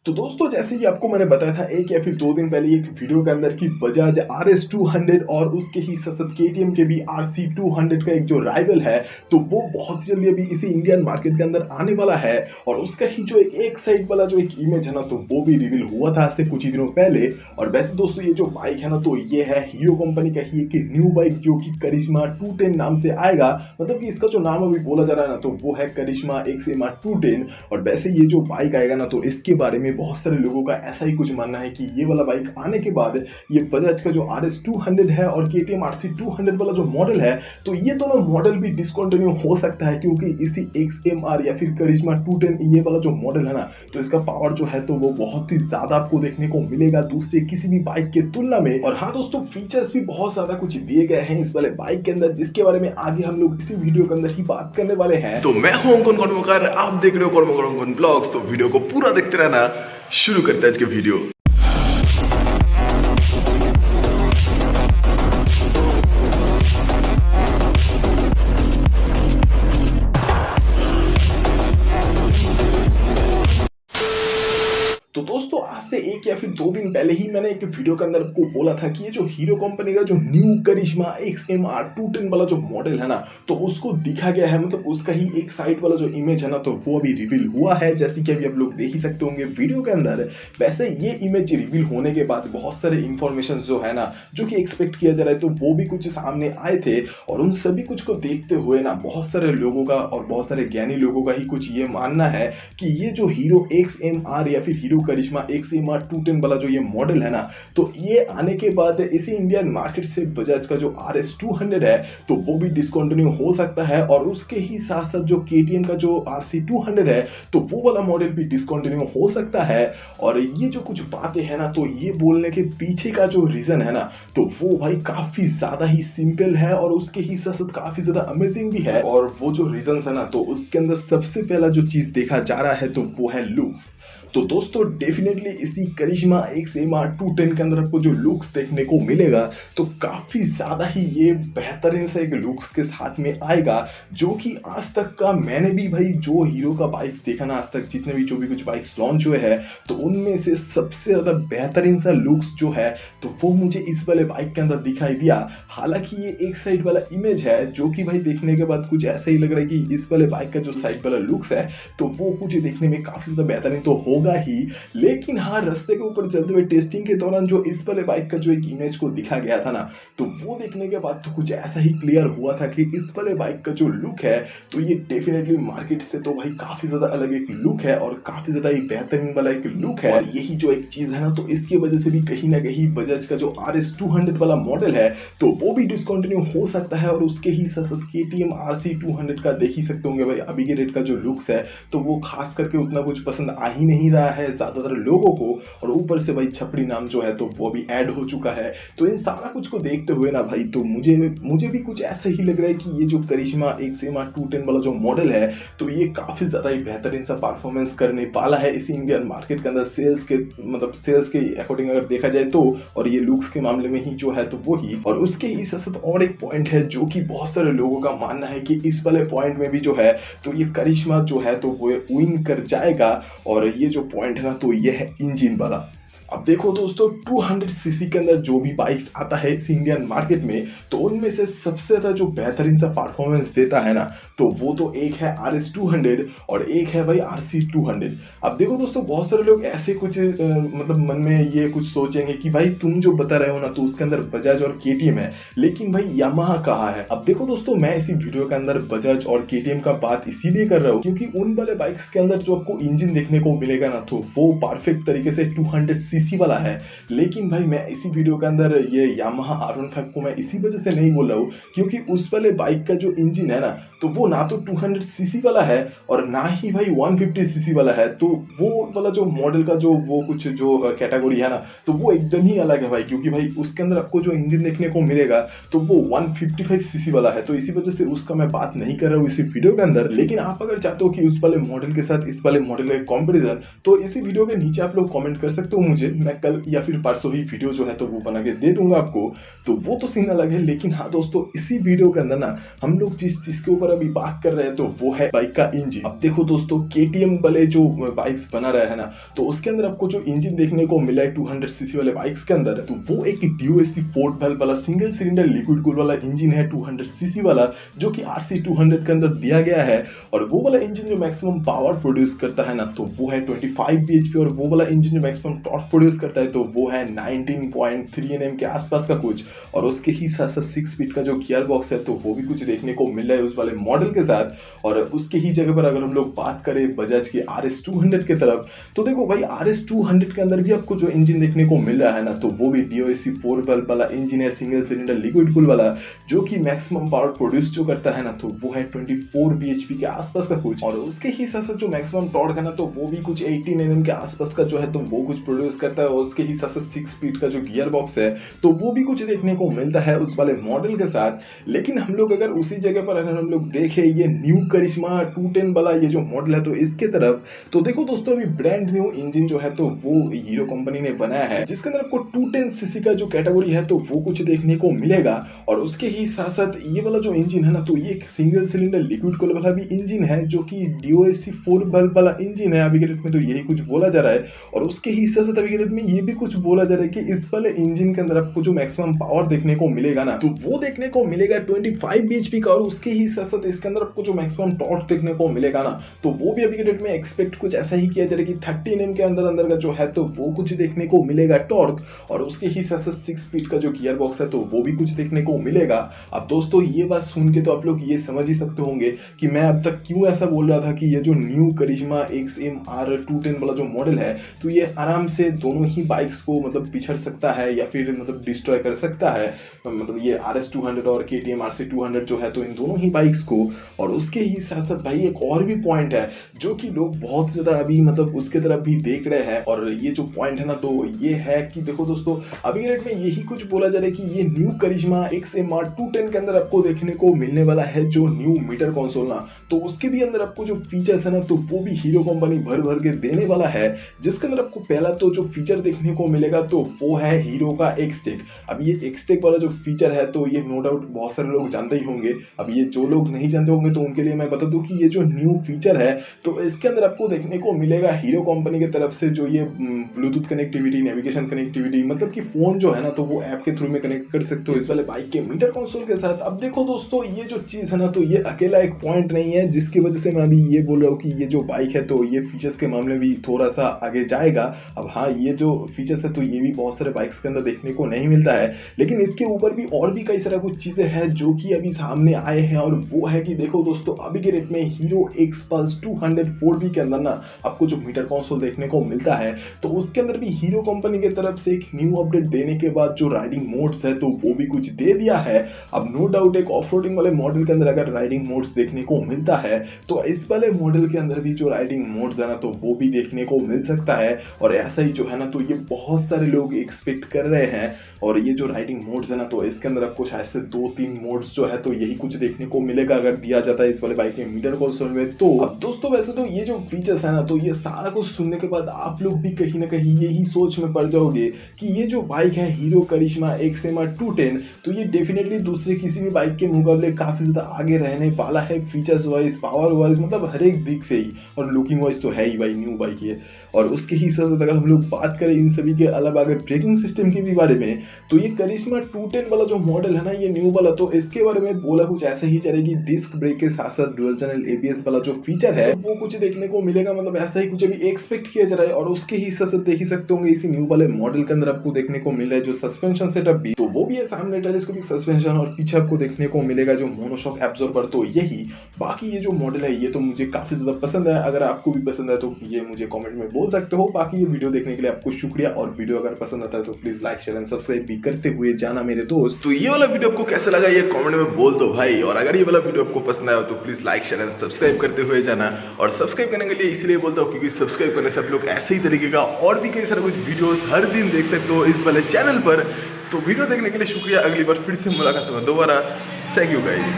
तो दोस्तों जैसे कि आपको मैंने बताया था 1 या फिर 2 दिन पहले एक वीडियो के अंदर कि बजाज RS200 और उसके ही साथ-साथ केटीएम के भी RC200 का एक जो राइवल है, तो वो बहुत जल्दी अभी इसी इंडियन मार्केट के अंदर आने वाला है। और उसका ही जो एक साइड वाला जो एक इमेज है ना, तो वो भी रिवील हुआ था आज से कुछ ही दिनों पहले। और वैसे दोस्तों ये जो बाइक है ना, तो ये है हीरो कंपनी का ही एक न्यू बाइक जो कि करिश्मा 210 नाम से आएगा। मतलब कि इसका जो नाम अभी बोला जा रहा है ना, तो वो है करिश्मा XMR 210। और वैसे ये जो बाइक आएगा ना, तो इसके बारे में बहुत सारे लोगों का ऐसा ही कुछ मानना है कि ये वाला बाइक आने के बाद ये बजाज का जो RS200 है और KTM RC200 वाला जो मॉडल है, तो ये दोनों मॉडल भी डिसकंटिन्यू हो सकता है, क्योंकि इसी XMR या फिर करिश्मा 210 ये वाला जो मॉडल है ना, तो इसका पावर जो है तो वो बहुत ही ज्यादा आपको देखने को मिलेगा दूसरे किसी भी बाइक के तुलना में। और हाँ दोस्तों, फीचर्स भी बहुत ज्यादा कुछ दिए गए हैं इस वाले बाइक के अंदर, जिसके बारे में आगे हम लोग इसी वीडियो के अंदर ही बात करने वाले हैं। तो मैं हूं अंकुन कर्मकार, आप देख रहे हो कर्मकर ब्लॉग्स। तो वीडियो को पूरा देखते रहना। शुरू करते हैं आज के वीडियो। तो दोस्तों आज से 1 या फिर 2 दिन पहले ही मैंने एक वीडियो के अंदर आपको बोला था कि ये जो हीरो कंपनी का जो न्यू करिश्मा XMR 210 वाला जो मॉडल है ना, तो उसको दिखा गया है। मतलब उसका ही एक साइड वाला जो इमेज है ना, तो वो अभी रिवील हुआ है, जैसे कि अभी आप लोग देख ही सकते होंगे वीडियो के अंदर। वैसे ये इमेज रिवील होने के बाद बहुत सारे इंफॉर्मेशन जो है ना, जो कि एक्सपेक्ट किया जा रहा है, तो वो भी कुछ सामने आए थे। और उन सभी कुछ को देखते हुए ना, बहुत सारे लोगों का और बहुत सारे ज्ञानी लोगों का ही कुछ ये मानना है कि ये जो हीरो XMR या फिर हीरो करिश्मा XMR 210 वाला जो ये मॉडल है ना, तो ये आने के बाद इसी इंडियन मार्केट से बजाज का जो RS200 है, तो वो भी डिसकंटिन्यू हो सकता है। और उसके ही साथ साथ जो KTM का जो RC200 है, तो वो वाला मॉडल भी डिसकंटिन्यू हो सकता है। और ये जो कुछ बातें हैं ना, तो ये बोलने के पीछे का जो रीजन है ना, तो वो भाई काफी ज्यादा ही सिंपल है और उसके ही साथ साथ काफी ज्यादा अमेजिंग भी है। और वो जो रीजन है ना, तो उसके अंदर सबसे पहला जो चीज देखा जा रहा है, तो वो है लुक्स। तो दोस्तों डेफिनेटली इसी करिश्मा XMR 210 के अंदर आपको जो लुक्स देखने को मिलेगा, तो काफी ज्यादा ही ये बेहतरीन सा एक लुक्स के साथ में आएगा, जो कि आज तक का मैंने भी भाई जो हीरो का बाइक्स देखा ना, आज तक जितने भी जो भी कुछ बाइक्स लॉन्च हुए हैं, तो उनमें से सबसे ज्यादा बेहतरीन सा लुक्स जो है, तो वो मुझे इस वाले बाइक के अंदर दिखाई दिया। हालांकि ये एक साइड वाला इमेज है, जो कि भाई देखने के बाद कुछ ऐसा ही लग रहा है कि इस वाले बाइक का जो साइड वाला लुक्स है, तो वो कुछ देखने में काफी ज्यादा बेहतरीन तो होगा ही। लेकिन हाँ, रास्ते के ऊपर चलते हुए टेस्टिंग के दौरान जो इस वाले बाइक का जो एक इमेज को दिखा गया था ना, तो वो देखने के बाद तो कुछ ऐसा ही क्लियर हुआ था कि इस वाले बाइक का जो लुक है, तो ये डेफिनेटली मार्केट से तो भाई काफी ज्यादा अलग एक लुक है और काफी ज्यादा एक बेहतरीन वाला एक लुक है। और यही जो एक चीज है ना, तो इसकी वजह से भी कहीं ना कहीं बजाज का जो RS200 वाला मॉडल है, तो वो भी डिसकंटिन्यू हो सकता है। और उसके ही साथ साथ KTM RC200 का देख ही सकते होंगे भाई, अभी के रेट का जो लुक्स है, तो वो खास करके उतना कुछ पसंद आ ही नहीं रहा है ज्यादातर लोगों को। और ऊपर से भाई छपरी नाम जो है, तो वो भी ऐड हो चुका है। तो इन सारा कुछ को देखते हुए ना भाई, तो मुझे भी कुछ ऐसा ही लग रहा है कि ये जो करिश्मा XMR 210 वाला जो मॉडल है, तो ये काफी ज्यादा ही बेहतरीन सा परफॉर्मेंस करने वाला है इसी इंडियन मार्केट के अंदर सेल्स के अकॉर्डिंग अगर देखा जाए तो। और ये लुक्स के मामले में ही जो है, तो वो ही। और उसके ही साथ साथ और एक पॉइंट है, जो कि बहुत सारे लोगों का मानना है कि इस वाले पॉइंट में भी जो है, तो ये करिश्मा जो है, तो वो विन कर जाएगा। और ये जो पॉइंट है ना, तो ये है इंजन वाला। अब देखो दोस्तों, 200 सीसी के अंदर जो भी बाइक्स आता है इस इंडियन मार्केट में, तो उनमें से सबसे ज्यादा जो बेहतरीन सा परफॉर्मेंस देता है ना, तो वो तो एक है RS200 और एक है भाई RC200। अब देखो दोस्तों, बहुत सारे लोग ऐसे कुछ मतलब मन में ये कुछ सोचेंगे कि भाई तुम जो बता रहे हो ना, तो उसके अंदर बजाज और KTM है, लेकिन भाई यामाहा कहाँ है। अब देखो दोस्तों, मैं इसी वीडियो के अंदर बजाज और KTM का बात इसीलिए कर रहा हूँ, क्योंकि उन वाले बाइक्स के अंदर जो आपको इंजन देखने को मिलेगा ना, तो वो परफेक्ट तरीके से 200 सीसी वाला है। लेकिन भाई मैं इसी वीडियो के अंदर ये यामाहा R15 को मैं इसी वजह से नहीं बोल रहा हूँ, क्योंकि उस वाले बाइक का जो इंजन है ना, तो वो ना तो 200 सीसी वाला है और ना ही भाई 150 सीसी वाला है। तो वो वाला जो मॉडल का जो वो कुछ जो कैटेगरी है ना, तो वो एकदम ही अलग है भाई, क्योंकि भाई उसके अंदर आपको जो इंजन देखने को मिलेगा, तो वो 155 सीसी वाला है। तो इसी वजह से उसका मैं बात नहीं कर रहा हूँ इसी वीडियो के अंदर। लेकिन आप अगर चाहते हो कि उस वाले मॉडल के साथ इस वाले मॉडल का कंपैरिजन, तो इसी वीडियो के नीचे आप लोग कमेंट कर सकते हो मुझे, मैं कल या फिर परसों ही वीडियो जो है, तो वो बना के दे दूंगा आपको। तो वो तो सीन अलग है। लेकिन हाँ दोस्तों, इसी वीडियो के अंदर ना हम लोग जिस चीज के ऊपर पर अभी बात कर रहे हैं तो वो है बाइक का इंजन। अब देखो दोस्तों, KTM वाले जो बाइक्स बना रहा है ना, तो उसके अंदर आपको जो इंजन देखने को मिला है 200 सीसी वाले बाइक्स के अंदर, तो वो एक DOSC 4 वाल्व वाला सिंगल सिलेंडर लिक्विड कूल वाला इंजन है 200 सीसी वाला, जो कि RC 200 के अंदर दिया गया है। और वो वाला इंजन जो मैक्सिमम पावर प्रोड्यूस करता है ना, तो वो है 25 bhp, और वो वाला इंजन जो मैक्सिमम टॉर्क प्रोड्यूस करता है तो वो है 19.3 Nm के आसपास का कुछ। और उसके ही साथ साथ 6 स्पीड का जो गियर बॉक्स है तो वो भी कुछ देखने को मिल रहा है उस वाले मॉडल के साथ। और उसके ही जगह पर अगर हम लोग बात करें बजाज की RS 200 की तरफ, तो देखो भाई RS 200 के अंदर भी आपको जो इंजन देखने को मिल रहा है ना, तो वो भी DOSC 4 वाल्व वाला इंजन है, सिंगल सिलेंडर लिक्विड कूल वाला, जो कि मैक्सिमम पावर प्रोड्यूस जो करता है ना, तो वो है 24 bhp के आसपास का कुछ। और उसके ही साथ साथ जो मैक्सिमम टॉर्क है ना, तो वो भी कुछ 18 Nm के आसपास का जो है तो वो कुछ प्रोड्यूस करता है। और उसके ही साथ साथ 6 स्पीड का जो गियर बॉक्स है तो वो भी कुछ देखने को मिलता है उस वाले मॉडल के साथ। लेकिन हम लोग अगर उसी जगह पर अगर हम लोग देखें ये न्यू करिश्मा 210 वाला ये जो मॉडल है तो इसके तरफ, तो देखो दोस्तों अभी ब्रांड न्यू इंजन जो है तो वो हीरो कंपनी ने बनाया है, जिसके अंदर आपको 210 सीसी का जो कैटेगरी है तो वो कुछ देखने को मिलेगा। और उसके ही साथ साथ ये वाला जो इंजन है ना, तो ये एक सिंगल सिलेंडर लिक्विड कूल वाला भी इंजन है, जो कि DOSC 4 वाल्व वाला इंजन है अभी के डेट में, तो यही कुछ बोला जा रहा है। और उसके ही साथ साथ अभी के डेट में ये भी कुछ बोला जा रहा है कि इस वाले इंजन के अंदर आपको जो मैक्सिमम पावर देखने को मिलेगा ना, तो वो देखने को मिलेगा 25 bhp का। और उसके ही साथ साथ इसके अंदर आपको जो मैक्सिमम टॉर्क देखने को मिलेगा ना, तो वो भी अभी के डेट में एक्सपेक्ट कुछ ऐसा ही किया जा रहा है कि 30 Nm के अंदर का जो है तो वो कुछ देखने को मिलेगा टॉर्क। और उसके ही साथ साथ 6 स्पीड का जो गियर बॉक्स है तो वो भी कुछ देखने को मिलेगा। अब दोस्तों ये बात सुन के तो आप लोग ये समझ ही सकते होंगे कि मैं अब तक क्यों ऐसा बोल रहा था कि ये जो न्यू करिश्मा XMR 210 वाला जो मॉडल है, तो ये आराम से दोनों ही बाइक्स को मतलब पिछड़ सकता है या फिर मतलब डिस्ट्रॉय कर सकता है, मतलब ये RS 200 और KTM RC 200 जो है तो इन दोनों ही बाइक्स को। और उसके ही साथ साथ भाई एक और भी पॉइंट है जो कि लोग बहुत ज्यादा अभी मतलब उसके तरफ भी देख रहे हैं, और ये जो पॉइंट है ना, तो ये है कि देखो दोस्तों अभी के रेट में यही कुछ बोला जा रहा है कि ये न्यू करिश्मा XMR 210 के अंदर आपको देखने को मिलने वाला है जो न्यू मीटर कंसोल ना, तो उसके भी अंदर आपको जो फीचर्स है ना, तो वो भी हीरो कंपनी भर भर के देने वाला है। जिसके अंदर आपको पहला तो जो फीचर देखने को मिलेगा तो वो है हीरो का X-Tech। अब ये X-Tech वाला जो फीचर है तो ये नो डाउट बहुत सारे लोग जानते ही होंगे। अब ये जो लोग नहीं जानते होंगे तो उनके लिए मैं बता दूं कि ये जो न्यू फीचर है तो इसके अंदर आपको देखने को मिलेगा हीरो कंपनी की तरफ से जो ये ब्लूटूथ कनेक्टिविटी, नेविगेशन कनेक्टिविटी, मतलब कि फोन जो है ना तो वो ऐप के थ्रू में कनेक्ट कर सकते हो इस वाले बाइक के मीटर कंसोल के साथ। अब देखो दोस्तों ये जो चीज है ना, तो ये अकेला एक पॉइंट नहीं है जिसकी वजह से मैं अभी ये बोल रहा हूँ कि ये जो बाइक है तो ये फीचर्स के मामले में भी थोड़ा सा आगे जाएगा। अब हाँ, ये जो फीचर्स है तो ये भी बहुत सारे बाइक्स के अंदर देखने को नहीं मिलता है, लेकिन इसके ऊपर भी और भी कई सारा कुछ चीजें हैं जो कि अभी सामने आए हैं। और वो है कि देखो दोस्तों अभी के रेट में हीरो X Pulse 200 4V के अंदर ना आपको जो मीटर कंसोल देखने को मिलता है तो उसके अंदर भी हीरो कंपनी की तरफ से एक न्यू अपडेट देने के बाद जो राइडिंग मोड्स है तो वो भी कुछ दे दिया है। अब नो डाउट एक ऑफ रोडिंग वाले मॉडल के अंदर अगर राइडिंग मोड्स देखने को मिलता है तो इस वाले मॉडल के अंदर भी जो राइडिंग मोड्स है ना तो वो भी देखने को मिल सकता है। और ऐसा ही जो है ना तो ये बहुत सारे लोग एक्सपेक्ट कर रहे हैं। और ये जो राइडिंग मोड्स है ना तो इसके अंदर आपको शायद से 2-3 मोड्स जो है तो यही कुछ देखने को मिलेगा अगर दिया जाता है इस वाले बाइक के मीटर कंसोल में। तो अब दोस्तों वैसे तो ये जो फीचर्स है ना तो ये सारा कुछ सुनने के बाद आप लोग भी कहीं ना कहीं यही सोच में पड़ जाओगे कि ये जो बाइक है हीरो करिश्मा XMR 210 तो ये डेफिनेटली दूसरे किसी भी बाइक के मुकाबले काफी ज्यादा आगे रहने वाला है, फीचर्स वाइज, पावर वाइज, मतलब हर एक दिख से ही। और लुकिंग वाइज तो है ही भाई न्यू बाइक ये। और उसके ही साथ साथ अगर हम लोग बात करें इन सभी के अलावा अगर ब्रेकिंग सिस्टम के भी बारे में, तो ये करिश्मा 210 वाला जो मॉडल है ना ये न्यू वाला, तो इसके बारे में बोला कुछ ऐसा ही चलेगी डिस्क ब्रेक के साथ साथ डुअल चैनल ABS वाला जो फीचर है वो कुछ देखने को मिलेगा, मतलब ऐसा ही कुछ अभी एक्सपेक्ट किया जा रहा है। और उसके ही साथ साथ देख ही सकते होंगे इसी न्यू वाले मॉडल के अंदर आपको देखने को मिल रहा है जो सस्पेंशन सेटअप भी, तो वो भी है सामने टेलीस्कोपिक सस्पेंशन और पीछे आपको देखने को मिलेगा जो मोनोशॉक एब्जॉर्बर। तो यही बाकी ये जो मॉडल है ये तो मुझे काफी ज्यादा पसंद है। अगर आपको भी पसंद है तो ये मुझे कमेंट में बोल सकते हो। बाकी ये वीडियो देखने के लिए आपको शुक्रिया, और वीडियो अगर पसंद आता है तो please like share and subscribe भी करते हुए जाना मेरे दोस्त। तो ये वाला वीडियो आपको कैसा लगा ये कमेंट में बोल दो भाई। और अगर ये वाला वीडियो आपको पसंद आया तो please like share and subscribe करते हुए जाना। और सब्सक्राइब करने के लिए इसलिए बोलता हूँ क्योंकि सब्सक्राइब करने से आप लोग ऐसे ही तरीके का और भी कई सारे कुछ वीडियोस हर दिन देख सकते हो इस वाले चैनल पर। तो वीडियो देखने के लिए शुक्रिया, अगली बार फिर से मुलाकात होगा दोबारा। Thank you guys.